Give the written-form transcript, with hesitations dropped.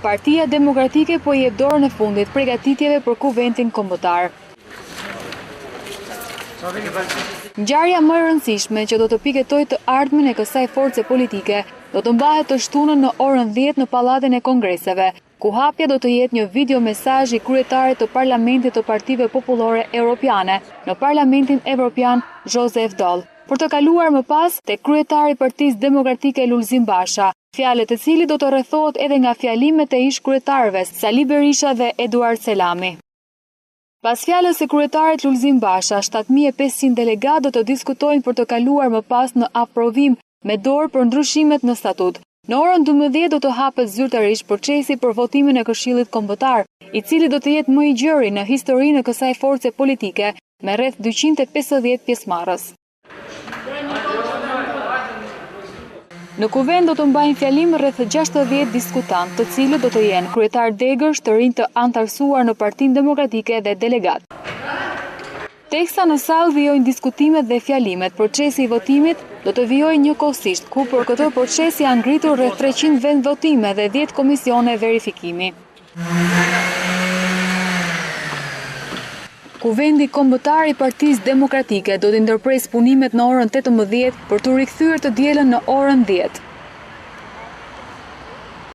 Partia Demokratike po jep dorën e fundit përgatitjeve për Kuvendin Kombëtar. Ngjarja më e rëndësishme që do të piketojë të ardhmen e kësaj force politike do të mbahet të shtunën në orën 10 në Pallatin e Kongreseve, ku hapja do të jetë një video mesazh i kryetarit të Parlamentit të Partive Popullore Europiane në Parlamentin Evropian Joseph Doll, për të kaluar më pas tek kryetari i Partisë Demokratike Lulzim Basha, fjalët e cilit do të rrethohet edhe nga fjalimet e ish kryetarëve Sali Berisha dhe Eduard Selami. Pas fjalës së kryetarit Lulzim Basha, 7500 delegatë do të diskutojnë për të kaluar më pas në aprovim me dorë për ndryshimet në statut. Në orën 12 do të hapet zyrtarisht procesi për votimin e Këshillit Kombëtar, i cili do të jetë më i gjerë në historinë e kësaj force politike, me rreth 250 pjesëmarrës. Në kuvend do të mbajnë fjalim rreth 60 diskutantë, të cilët do të jenë kryetar degësh, të rinj të antarësuar në Partinë Demokratike dhe delegatë. Teksa në sallë vijojnë diskutimet dhe fjalimet, procesi i votimit do të vijojë njëkohësisht, ku për këtë proces janë ngritur rreth 300 vend votime dhe 10 komisione verifikimi. Kuvendi Kombëtar i Partisë Demokratike do të ndërpresë punimet në orën 18 për të rikthyer të dielën në orën 10.